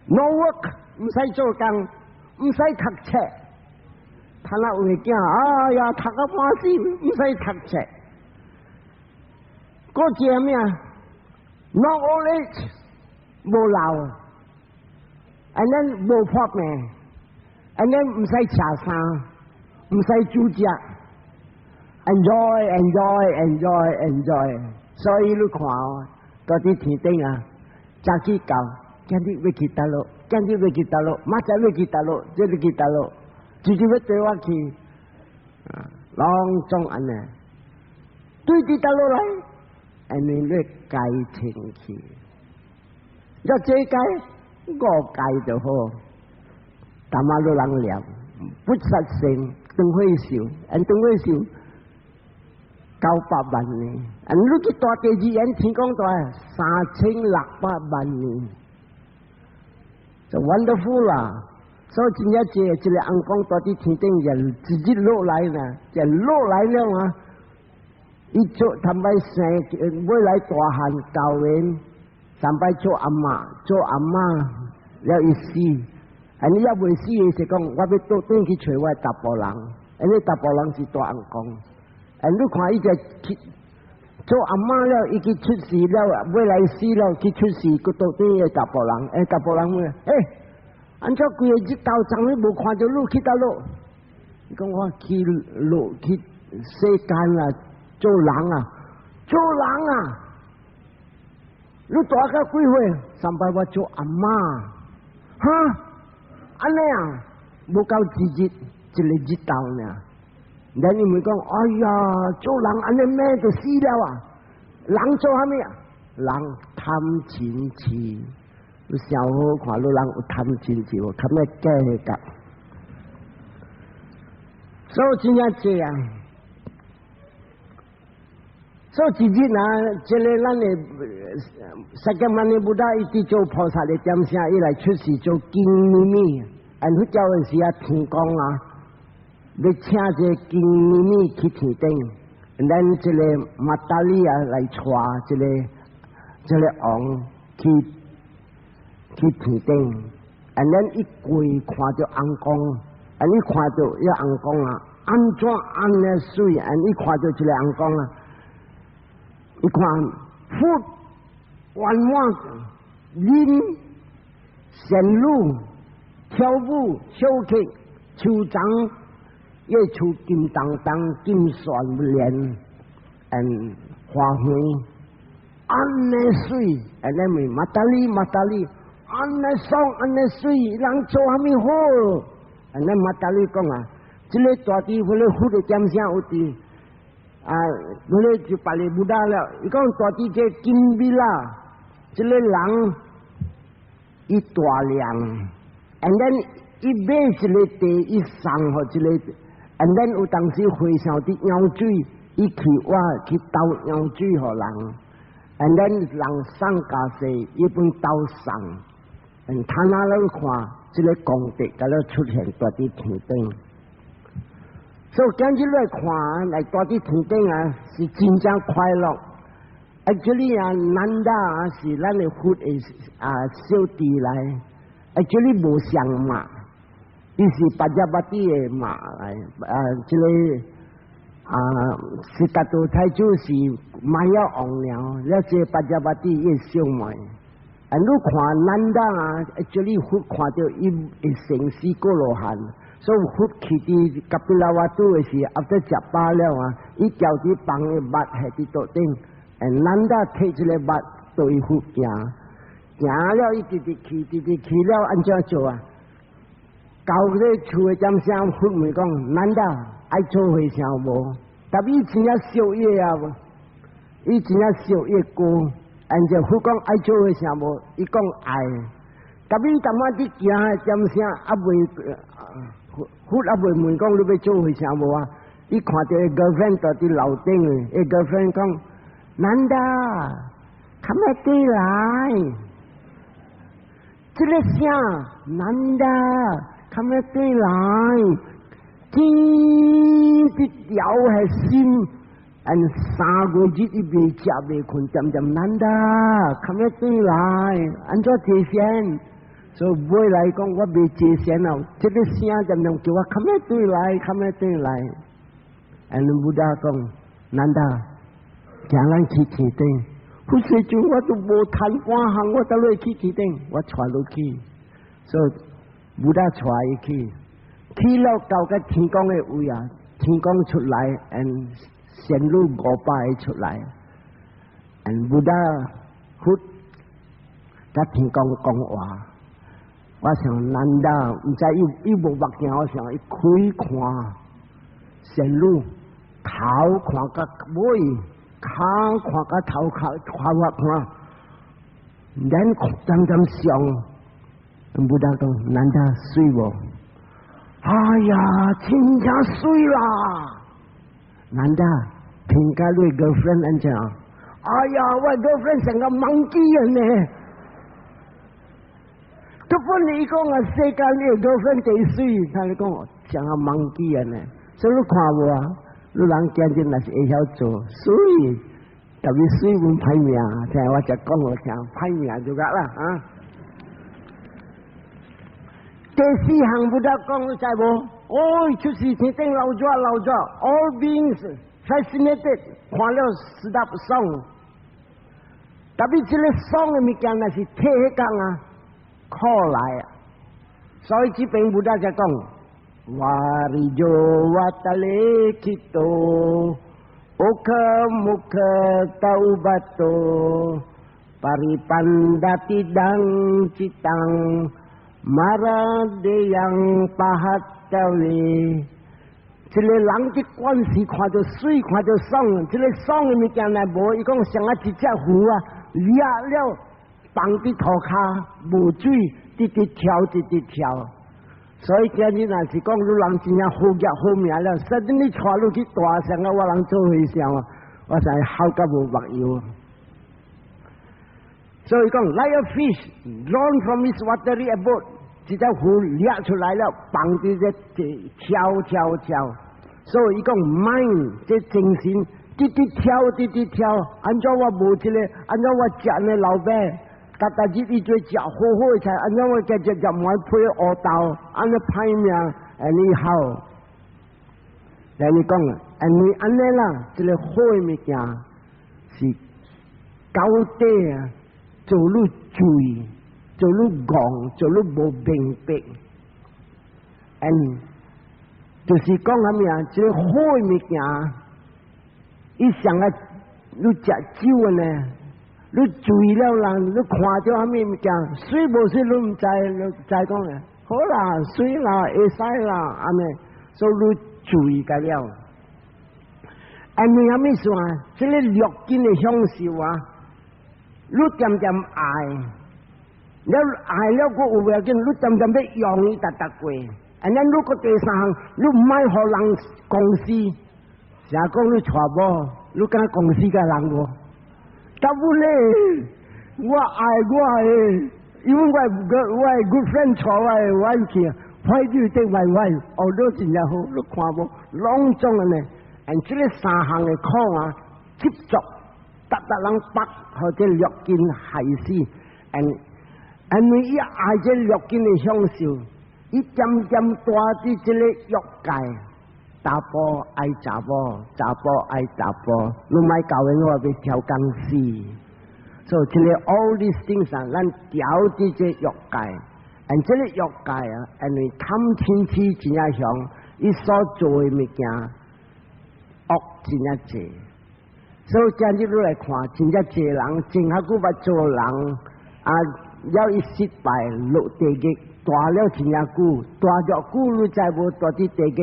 ，no work， 唔使做工，唔使讀冊，睇下會驚，哎呀，讀個半死，唔使讀冊。嗰隻咩啊 ？no old age， 冇老 ，and then 冇破命 ，and then 唔使查衫，唔使煮食。enjoy， 所以你看哦，到啲天頂啊，早起到，今日要去大陸，馬仔要去大陸，即係去大陸，直接要對我去，朗中安尼，對啲大陸嚟，安尼要改天氣，要這改我改就好，大馬路人聊，不實性，鄧慧秀，鄧慧秀。900萬年，你去大地之人天講大3600萬年，就 wonderful 啦。所以真正一個人講大啲天頂人自己落來呢，就落來了啊！伊做ทำไป生未來大漢教員，三擺做阿媽了伊死，你也未死嘅時講，我要到頂去找我大波人，你大波人是大人講。你看伊只做阿媽了，伊去出事了，未來死了，去出事，佢到底係大波人，大波人咩？按照規個日頭長，你無看到路去到路，你講我去路去世間啊，做人啊，你大個幾歲？三百我做阿媽，哈，安尼啊，無夠自己一個日頭呢。你咪講，哎呀，做人安尼咩就死了啊！人做啥物啊？人貪錢錢，你上好看，你人有貪錢錢，貪咩計㗎？所以真正这样，所以自己呐，这个咱的释迦牟尼菩萨一直做菩萨的点声，伊来出世做金咪咪，按佛教的时啊，天公啊，要请这金咪咪去天顶，咱这个马达利啊来带这个王去天顶，咱一跪看到红光。你看到一红光啊，安怎安的水？你看到这个红光啊，你看福圆满，人仙女跳舞小曲，手掌也出金当当金旋莲，花花安的水，咱咪马达利，安的爽，安的水，人做虾米好？咱马达利讲啊，这个大地为了佛的点声有地为了就把你不大了。伊讲大地这金币啦，这个人一大量，and then 一买这个地一上和这个 ，and then 有当时回上的鸟水，一去挖去倒鸟水给人 ，and then 人上加些一本倒上，他那来看。这个功德，甲了出现大地天顶，所以今日来看，来大地天顶啊，是真正快乐。这里啊，难得啊，是咱的佛的小弟来，这里无相马，伊是巴扎巴蒂的马来，这个是达多太祖是马要王鸟，了这巴扎巴蒂也小马。你看难得啊！这里佛看到伊会生死过罗汉，所以佛去伫甲比拉瓦都的时，after 食饱了啊，伊叫啲放的物喺啲桌顶，难得摕一个物对佛行了伊直直去了，安怎做啊？到咧厝的点声，佛咪讲难得爱做回啥无？但伊真正烧业啊，伊真正烧业过。就佛讲爱做为啥无？伊讲爱，但伊淡仔啲行点声未佛未问讲你要做为啥无啊？伊看到个 girlfriend 在啲楼顶个 girlfriend 讲，难得，看咩对来？这个声难得，看咩对来？天啲条系心。3个日伊未食未困，渐渐难得，看咩对来？安怎节先？所以未来讲我未节先啊，这个声渐渐叫我看咩对来？看咩对来？布达讲难得，行咱去天顶。不是就我都无谈半行，我倒落去天顶，我带落去。所以布达带伊去了到个天公的位啊，天公出来仙女500个出来，布达佛甲天公讲话，我想难得，唔知伊无目镜，我想伊开看仙女头看甲尾，脚看甲头看我看，人渐渐上，布达讲难得水无？哎呀，真正水啦！难得评价你 girlfriend 安怎？哎呀，我 girlfriend 成个monkey人呢。都本你讲啊，世界你 girlfriend 最水，他你讲像个monkey人呢。所以你看无啊？你人见见那是会晓做水，特别水分歹命，听我只讲我听歹命就得啦啊。第4项不得讲，你知无？就是天顶老早，all beings fascinated， 看了stop song， 特别这个 song 的物件那是体迄讲啊，靠来啊，所以这边不得在讲，Warijo watale kito， oka muka taubato， paripandati dang citang。Marade yang pahat kawe， 这个人的关系看到水，看到爽，这个爽的物件来无，伊讲像一只虎啊，抓了放伫涂骹无水，直直跳。所以今日若是讲你人真正好业好命了，说真你带你去大城啊，我人做和尚啊，我才好甲无目睭。所以讲 ，like a fish drawn from its watery abode， 一只鱼掠出来了，放伫这跳。所以讲 mind 这精神，直跳，安怎我无一个，安怎我食呢老板，cada日伊做食好的菜，安怎我家食满配黑豆，安尼歹命，安尼好。来你讲啊，安尼啦，这个好的物件是高底啊。做你罪，做你戆，做你无明白，就是讲啥物啊？即个好的物件，伊上啊，你食酒呢，你醉了人，你看到啥物物件，水无水你唔知，你知讲咧，好啦，水啦，会使啦，安尼，所以你醉个了。你啥物事啊？即个略尽的享受啊！你渐渐爱，了爱了个有要紧，你渐渐要用伊达过。然后你个第三项，你唔爱互人公司，成日讲你娶某，你敢公司个人无？根本咧，我爱的，因为我係 good friend 娶我的wife去，why do you take my wife？ 哦，你真正好，你看無？朗中嘅呢，即個三項嘅課啊，接觸。得人北或者略見害死，你一愛這略見嘅享受，伊漸漸大啲這個欲界，查甫愛查甫，查甫愛查甫，你咪教人我要跳鋼絲，所以這個 all these things 啊，咱調啲這欲界，這個欲界啊，你貪嗔癡真正響，伊所做嘅物件惡真正濟。所以今日你来看，真正济人真下久捌做人，了伊失败落地狱，大了真正久，大咗久你再无大啲地狱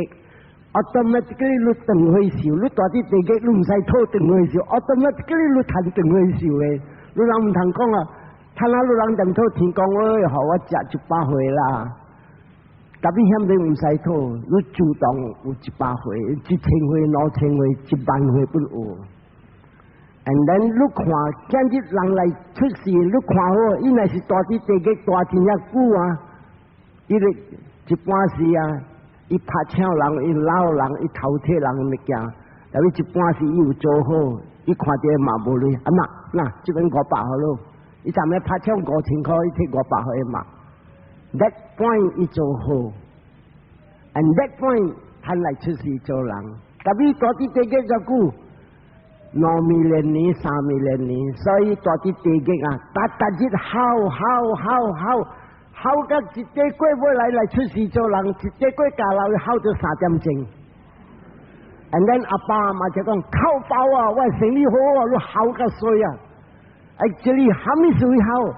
，automatically 你断回受，你大啲地狱你唔使讨断回受 ，automatically 你趁断回受嘅，你人唔通讲啊，趁下你人就讨天公诶，互我食100回啦，特别险你唔使讨，你主动有100回，1000回、2000回、10000回不有。and then 你看，今日人来出事，你看好，伊若是大啲地嘅大真正久啊，伊个一般时啊，伊拍抢人，伊捞人，伊偷窃人嘅物件，但係一般时伊有做好，伊看到嘛无咧，嗱，这边500好咯，伊昨暝拍抢5000块，伊摕500块嘛 ，that point 伊做好 ，and that point 趁来出事做人，但係大啲地嘅就久。2 million年、3 million年，所以大啲地極啊，特日考到一隻龜尾嚟出事做人，一隻龜架樓考到3點鐘。and then 阿爸阿媽就講考爆啊，我生意好啊，你考到衰啊！這裡蝦米水考？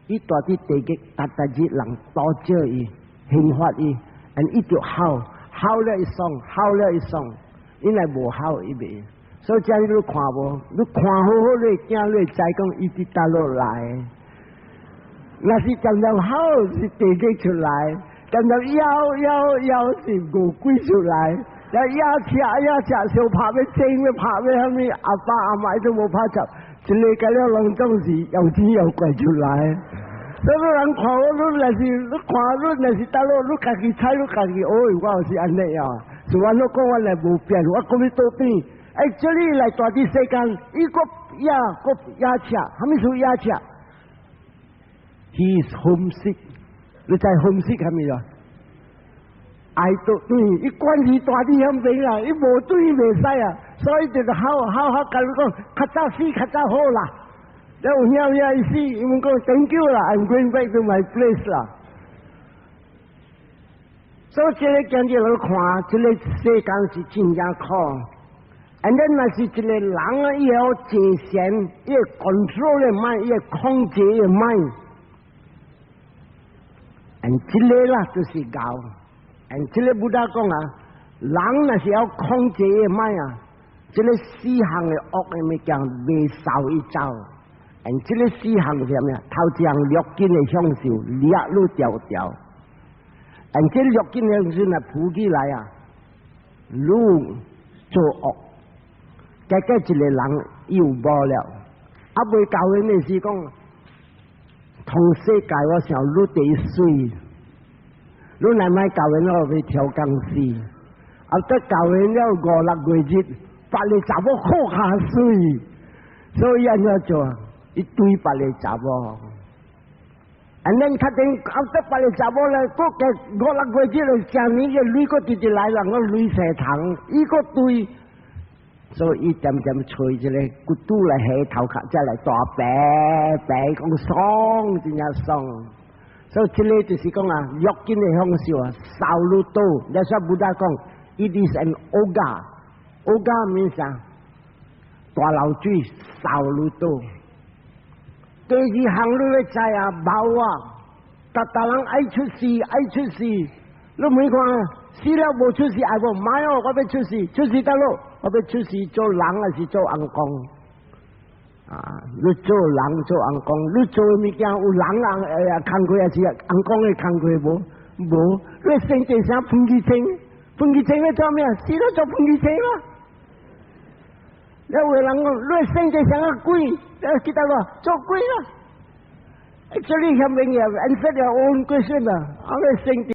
伊大啲地極特日人多少伊興發伊 ，and 伊就考了一爽，因為無考伊袂。所以今日你看無，你看好好你驚你知講伊啲打落來，若是漸漸好是地基出來，漸漸妖是餓鬼出來，一車小拍要正要拍要蝦米，阿爸阿媽都冇拍着，一個計了攏總是有錢有貴出來。所以人看好你若是你看你若是打落你家己猜你家己，我是安尼啊，所以我講我嚟無變，我講你倒邊。這裡來大啲世間，伊個野車，係咪屬野車 ？He is homesick， 你知 homesick 係咪啊？愛到伊關係大啲咁病啊，伊無對伊袂使啊，所以就好甲你講，較早死較早好啦。然後遐伊死，伊們講 thank you 啦 ，I'm going back to my place 啦。所以這個今日你看，這個世間是真正苦。and then 若是一個人啊，伊有界限，伊 control 嘅mind，伊控制嘅mind。and 這個啦就是教。and 這個不得講啊，人若是有控制嘅mind啊，這個四項嘅惡嘅物件未受伊走。and 這個四項是咩啊？頭一項略見嘅享受，掠你條條。这约紧的时啊，浮起来啊，愈作恶，一个人又无了，未教因的是讲，同世界我想愈地水，愈难买教因我要调工资，得教因了5、6月日，别个查某好下水，所以安怎做？一堆别个查某。And then 确定得别个查某咧，嗰個5、6月日嚟，上年嘅女個直直來啦，我女蛇藤，伊個堆，所以伊點點吹一個骨肚嚟起頭殼，再嚟大白講爽，真係爽。所以這個就是講啊，約緊嘅享受啊，少愈多。你說不得講 ，it is an oga means 啊，大流水少愈多。第二行你要知啊，冇啊，大人愛出事，你唔看死了冇出事，愛無買哦，我要出事得咯，我要出事做人還是做翁公？啊，你做人做翁公，你做物件有人工課還是翁公嘅工課無？無，你生一聲噴氣清要做咩？死了做噴氣清啊！有個人講，你生一聲個鬼，記得咯，做鬼啦！Actually, 下面有 answer your own question 啊，我哋生